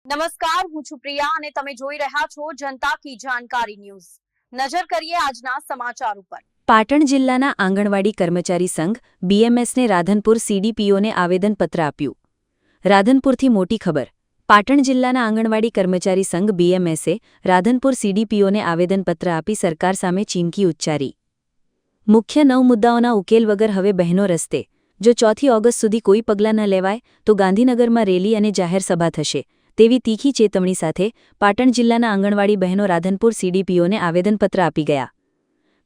નમસ્કાર, હું છું પ્રિયા અને તમે જોઈ રહ્યા છો જનતા કી જાણકારી ન્યૂઝ। નજર કરીએ આજના સમાચાર ઉપર। પાટણ જિલ્લાના આંગણવાડી કર્મચારી સંઘ બીએમએસને રાધનપુર સીડીપીઓને આવેદનપત્ર આપ્યું। રાધનપુરથી મોટી ખબર। પાટણ જિલ્લાના આંગણવાડી કર્મચારી સંઘ બીએમએસે રાધનપુર સીડીપીઓને આવેદનપત્ર આપી સરકાર સામે ચીમકી ઉચ્ચારી। મુખ્ય 9 મુદ્દાઓના ઉકેલ વગર હવે બહેનો રસ્તે। જો 4 ઓગસ્ટ સુધી કોઈ પગલાં ન લેવાય તો ગાંધીનગરમાં રેલી અને જાહેર સભા થશે તેવી તીખી ચેતવણી સાથે પાટણ જિલ્લાના આંગણવાડી બહેનો રાધનપુર સીડીપીઓને આવેદનપત્ર આપી ગયા।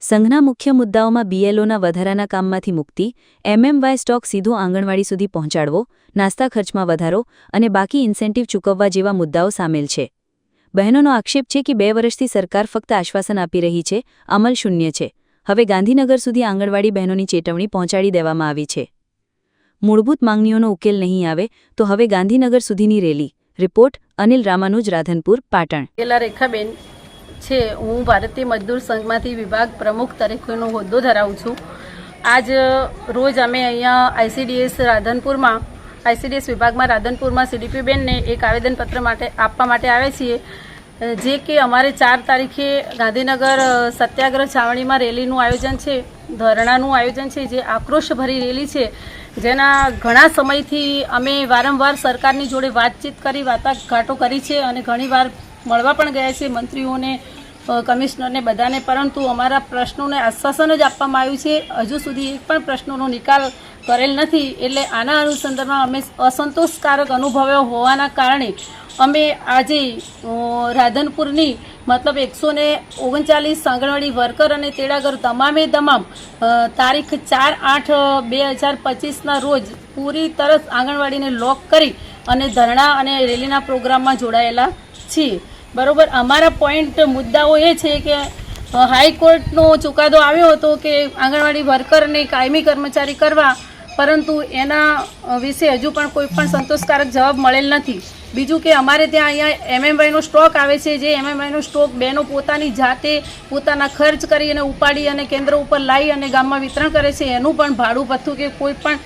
સંઘના મુખ્ય મુદ્દાઓમાં બીએલઓના વધારાના કામમાંથી મુક્તિ, એમએમવાય સ્ટોક સીધો આંગણવાડી સુધી પહોંચાડવો, નાસ્તા ખર્ચમાં વધારો અને બાકી ઇન્સેન્ટિવ ચૂકવવા જેવા મુદ્દાઓ સામેલ છે। બહેનોનો આક્ષેપ છે કે 2 વર્ષથી સરકાર ફક્ત આશ્વાસન આપી રહી છે, અમલ શૂન્ય છે। હવે ગાંધીનગર સુધી આંગણવાડી બહેનોની ચેતવણી પહોંચાડી દેવામાં આવી છે। મૂળભૂત માંગણીઓનો ઉકેલ નહીં આવે તો હવે ગાંધીનગર સુધીની રેલી। રિપોર્ટ અનિલ રામાનુજ, રાધનપુર, પાટણ। રેખાબેન છે, હું ભારતીય મજદૂર સંઘમાંથી વિભાગ પ્રમુખ તરીકેનો હોદ્દો ધરાવું છું। આજ રોજ અમે અહીંયા આઈસીડીએસ રાધનપુરમાં આઈસીડીએસ વિભાગમાં રાધનપુરમાં સીડીપી બેનને એક આવેદનપત્ર આપવા માટે આવ્યા છીએ, જે કે અમારે 4 તારીખે ગાંધીનગર સત્યાગ્રહ છાવણીમાં રેલીનું આયોજન છે, ધરણાનું આયોજન છે, જે આક્રોશભરી રેલી છે, જેના ઘણા સમયથી અમે વારંવાર સરકારની જોડે વાતચીત કરી, વાટાઘાટો કરી છે અને ઘણીવાર મળવા પણ ગયા છે મંત્રીઓને, કમિશનરને, બધાને, પરંતુ અમારા પ્રશ્નોને આશ્વાસન જ આપવામાં આવ્યું છે। હજુ સુધી એક પણ પ્રશ્નોનો નિકાલ કરેલ નથી। એટલે આના અનુસંધાનમાં અમે અસંતોષકારક અનુભવ્યો હોવાના કારણે અમે આજે રાધનપુરની મતલબ 139 આંગણવાડી વર્કર અને તેડાગર તમામે તમામ તારીખ 4/8/2025ના રોજ પૂરી તરત આંગણવાડીને લોક કરી અને ધરણા અને રેલીના પ્રોગ્રામમાં જોડાયેલા છીએ। બરોબર, અમારા પોઈન્ટ મુદ્દાઓ એ છે કે હાઈકોર્ટનો ચુકાદો આવ્યો હતો કે આંગણવાડી વર્કરને કાયમી કર્મચારી કરવા, પરંતુ એના વિશે હજુ પણ કોઈ પણ સંતોષકારક જવાબ મળેલ નથી। બીજું કે અમારે ત્યાં અહીંયા એમએમવાયનો સ્ટોક આવે છે, જે એમએમવાયનો સ્ટોક બહેનો પોતાની જાતે પોતાના ખર્ચ કરી અને ઉપાડી અને કેન્દ્ર ઉપર લાવી અને ગામમાં વિતરણ કરે છે, એનું પણ ભાડું ભથ્થું કે કોઈ પણ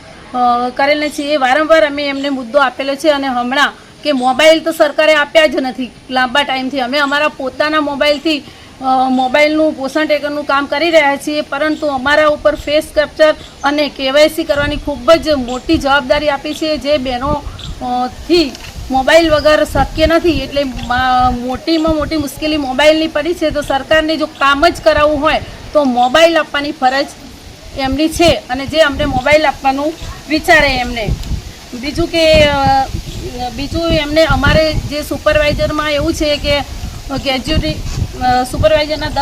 કરેલ નથી। એ વારંવાર અમે એમને મુદ્દો આપેલો છે અને હમણાં કે મોબાઈલ તો સરકારે આપ્યા જ નથી લાંબા ટાઈમથી। અમે અમારા પોતાના મોબાઈલથી મોબાઈલનું પોષણ ટેકરનું કામ કરી રહ્યા છીએ, પરંતુ અમારા ઉપર ફેસ કેપ્ચર અને કેવાયસી કરવાની ખૂબ જ મોટી જવાબદારી આપી છે, જે બહેનોથી મોબાઈલ વગર શક્ય નથી। એટલે મોટીમાં મોટી મુશ્કેલી મોબાઈલની પડી છે। તો સરકારને જો કામ જ કરાવવું હોય તો મોબાઈલ આપવાની ફરજ એમની છે અને જે અમને મોબાઈલ આપવાનું વિચારે એમને। બીજું એમને અમારે જે સુપરવાઇઝરમાં એવું છે કે ગ્રેજ્યુએટ સુપરવાઇઝરના